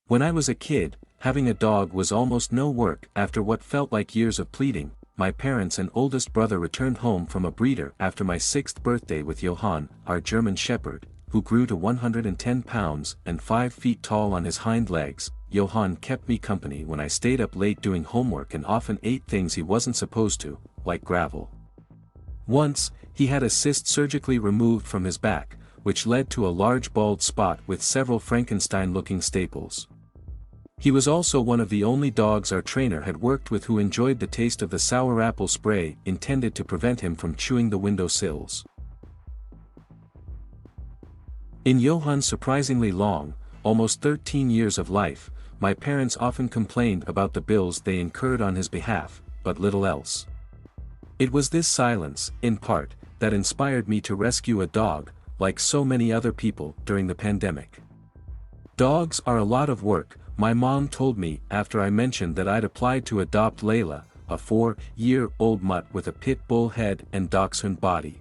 When I was a kid, having a dog was almost no work. After what felt like years of pleading, my parents and oldest brother returned home from a breeder after my 6th birthday with Johann, our German Shepherd, who grew to 110 pounds and 5 feet tall on his hind legs. Johann kept me company when I stayed up late doing homework and often ate things he wasn't supposed to, like gravel. Once, he had a cyst surgically removed from his back, which led to a large bald spot with several Frankenstein-looking staples. He was also one of the only dogs our trainer had worked with who enjoyed the taste of the sour apple spray intended to prevent him from chewing the window sills. In Johann's surprisingly long, almost 13 years of life, my parents often complained about the bills they incurred on his behalf, but little else. It was this silence, in part, that inspired me to rescue a dog, like so many other people during the pandemic. Dogs are a lot of work, my mom told me after I mentioned that I'd applied to adopt Layla, a 4-year-old mutt with a pit bull head and dachshund body.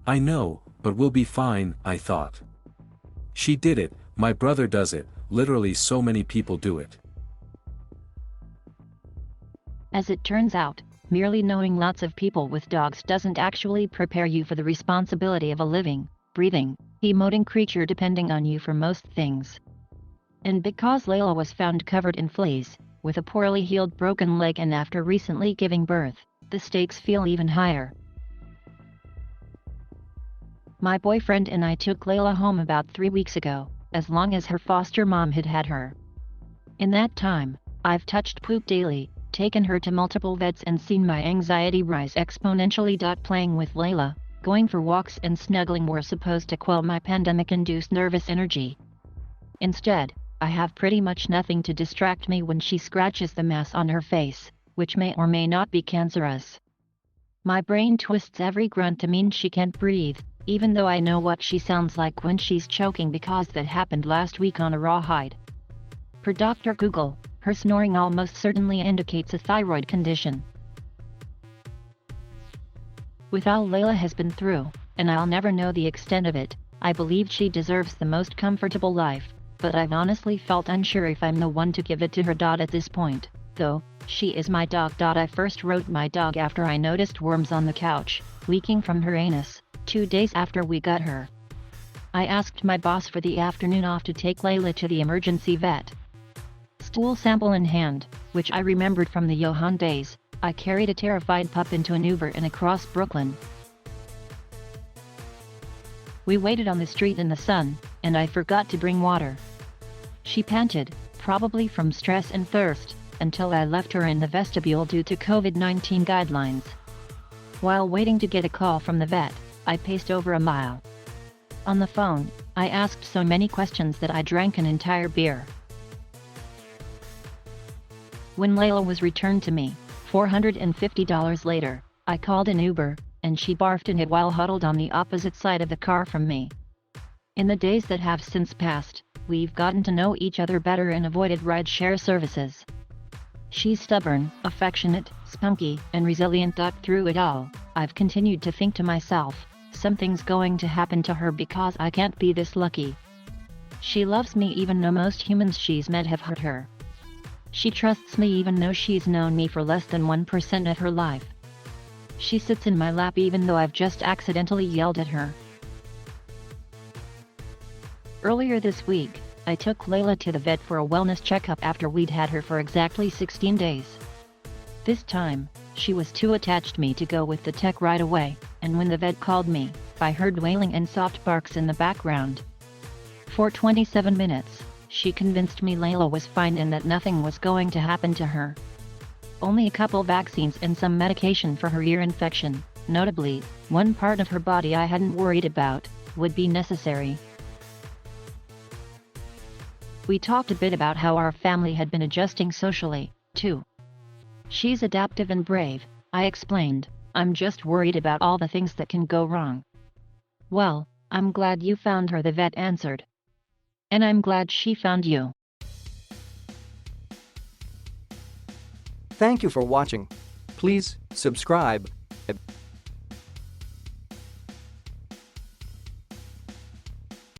I know, but we'll be fine, I thought. She did it, my brother does it, literally so many people do it. As it turns out, merely knowing lots of people with dogs doesn't actually prepare you for the responsibility of a living, breathing, emoting creature depending on you for most things. And because Layla was found covered in fleas, with a poorly healed broken leg and after recently giving birth, the stakes feel even higher. My boyfriend and I took Layla home about 3 weeks ago, as long as her foster mom had had her. In that time, I've touched poop daily, taken her to multiple vets and seen my anxiety rise exponentially. Playing with Layla, going for walks and snuggling were supposed to quell my pandemic-induced nervous energy. Instead, I have pretty much nothing to distract me when she scratches the mass on her face, which may or may not be cancerous. My brain twists every grunt to mean she can't breathe, even though I know what she sounds like when she's choking because that happened last week on a rawhide. Per Dr. Google, her snoring almost certainly indicates a thyroid condition. With all Layla has been through, and I'll never know the extent of it, I believe she deserves the most comfortable life, but I've honestly felt unsure if I'm the one to give it to her. At this point, though, she is my dog. I first wrote my dog after I noticed worms on the couch, leaking from her anus, 2 days after we got her. I asked my boss for the afternoon off to take Layla to the emergency vet. Stool sample in hand, which I remembered from the Johann days, I carried a terrified pup into an Uber and across Brooklyn. We waited on the street in the sun, and I forgot to bring water. She panted, probably from stress and thirst, until I left her in the vestibule due to COVID-19 guidelines. While waiting to get a call from the vet, I paced over a mile. On the phone, I asked so many questions that I drank an entire beer. When Layla was returned to me, $450 later, I called an Uber, and she barfed in it while huddled on the opposite side of the car from me. In the days that have since passed, we've gotten to know each other better and avoided ride-share services. She's stubborn, affectionate, spunky, and resilient. Through it all, I've continued to think to myself, something's going to happen to her because I can't be this lucky. She loves me even though most humans she's met have hurt her. She trusts me even though she's known me for less than 1% of her life. She sits in my lap even though I've just accidentally yelled at her. Earlier this week, I took Layla to the vet for a wellness checkup after we'd had her for exactly 16 days. This time, she was too attached to me to go with the tech right away, and when the vet called me, I heard wailing and soft barks in the background. For 27 minutes, she convinced me Layla was fine and that nothing was going to happen to her. Only a couple vaccines and some medication for her ear infection, notably, one part of her body I hadn't worried about, would be necessary. We talked a bit about how our family had been adjusting socially, too. She's adaptive and brave, I explained. I'm just worried about all the things that can go wrong. Well, I'm glad you found her, the vet answered. And I'm glad she found you. Thank you for watching. Please subscribe.